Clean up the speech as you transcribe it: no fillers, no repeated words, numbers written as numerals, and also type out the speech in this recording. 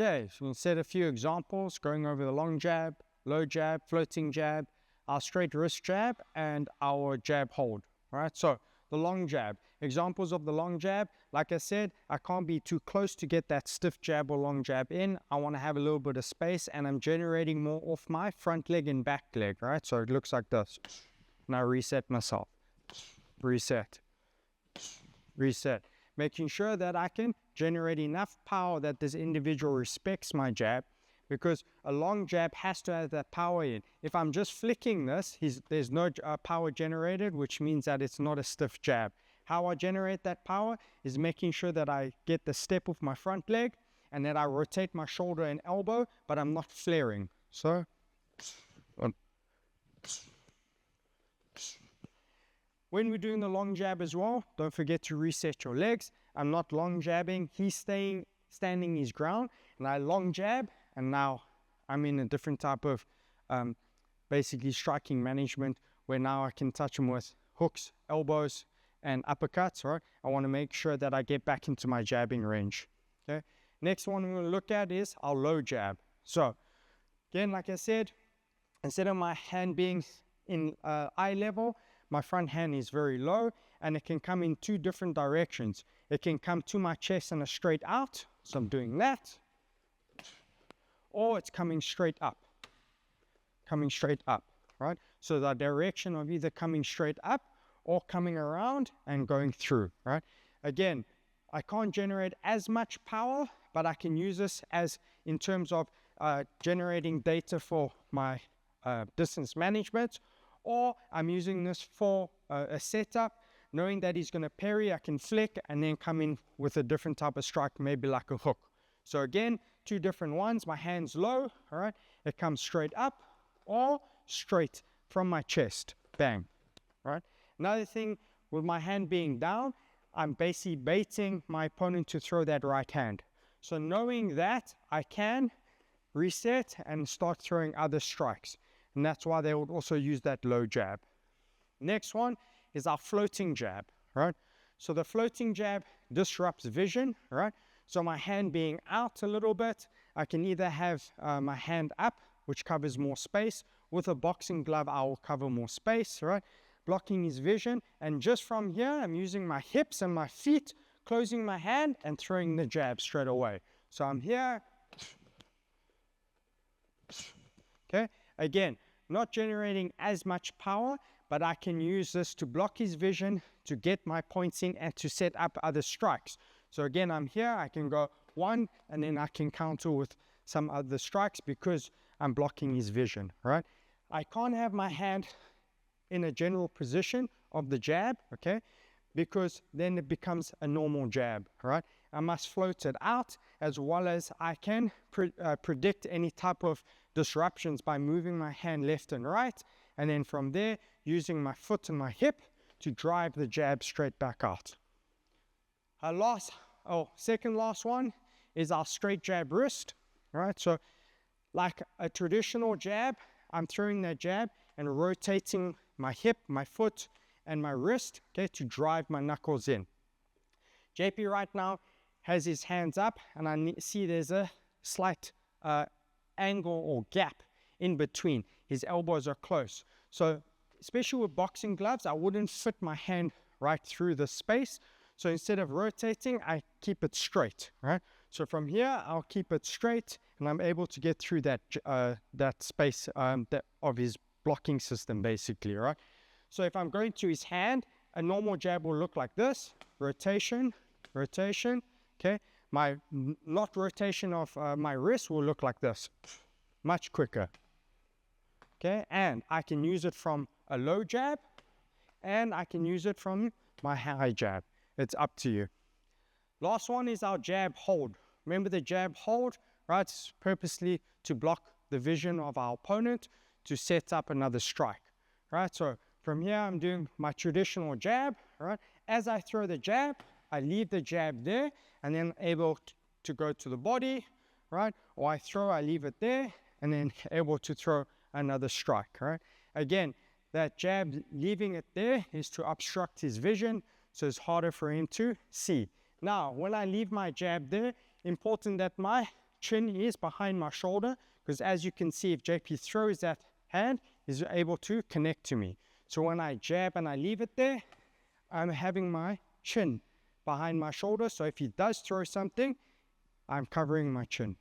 Okay, so we'll set a few examples going over the long jab, low jab, floating jab, our straight wrist jab, and our jab hold. All right, so the long jab. Examples of the long jab, like I said, I can't be too close to get that stiff jab or long jab in. I want to have a little bit of space, and I'm generating more off my front leg and back leg, right? So it looks like this. Now reset myself. Reset. Reset. Making sure that I can generate enough power that this individual respects my jab, because a long jab has to have that power in. If I'm just flicking this, there's no power generated, which means that it's not a stiff jab. How I generate that power is making sure that I get the step of my front leg and that I rotate my shoulder and elbow, but I'm not flaring. So, when we're doing the long jab as well, don't forget to reset your legs. I'm not long jabbing, he's standing his ground, and I long jab, and now I'm in a different type of basically striking management, where now I can touch him with hooks, elbows, and uppercuts, right? I want to make sure that I get back into my jabbing range. Okay. Next one we're going to look at is our low jab. So again, like I said, instead of my hand being in eye level, my front hand is very low, and it can come in two different directions. It can come to my chest and a straight out, so I'm doing that, or it's coming straight up, right? So the direction of either coming straight up or coming around and going through, right? Again, I can't generate as much power, but I can use this as in terms of generating data for my distance management, or I'm using this for a setup, knowing that he's going to parry, I can flick and then come in with a different type of strike, maybe like a hook. So again, two different ones. My hand's low, all right? It comes straight up or straight from my chest, bang, right? Another thing, with my hand being down, I'm basically baiting my opponent to throw that right hand. So knowing that, I can reset and start throwing other strikes. And that's why they would also use that low jab. Next one is our floating jab, right? So the floating jab disrupts vision, right? So my hand being out a little bit, I can either have my hand up, which covers more space. With a boxing glove, I will cover more space, right? Blocking his vision. And just from here, I'm using my hips and my feet, closing my hand and throwing the jab straight away. So I'm here. Okay. Again, not generating as much power, but I can use this to block his vision, to get my points in, and to set up other strikes. So again, I'm here, I can go one, and then I can counter with some other strikes because I'm blocking his vision, right? I can't have my hand in a general position of the jab, okay? Because then it becomes a normal jab, right? I must float it out, as well as I can predict any type of disruptions by moving my hand left and right, and then from there using my foot and my hip to drive the jab straight back out. Second last one is our straight jab wrist, right? So like a traditional jab, I'm throwing that jab and rotating my hip, my foot, and my wrist, okay, to drive my knuckles in. JP right now has his hands up, and I see there's a slight angle or gap in between. His elbows are close. So especially with boxing gloves, I wouldn't fit my hand right through the space. So instead of rotating, I keep it straight, right? So from here, I'll keep it straight, and I'm able to get through that space of his blocking system, basically, right? So if I'm going to his hand, a normal jab will look like this: rotation, rotation. Okay, my not rotation of my wrist will look like this, much quicker. Okay, and I can use it from a low jab, and I can use it from my high jab. It's up to you. Last one is our jab hold. Remember the jab hold, right? It's purposely to block the vision of our opponent to set up another strike, right? So from here, I'm doing my traditional jab, right? As I throw the jab, I leave the jab there, and then able to go to the body, right? Or I leave it there, and then able to throw another strike, right? Again, that jab, leaving it there, is to obstruct his vision, so it's harder for him to see. Now, when I leave my jab there, important that my chin is behind my shoulder, because as you can see, if JP throws that hand, he's able to connect to me. So when I jab and I leave it there, I'm having my chin behind my shoulder. So if he does throw something, I'm covering my chin.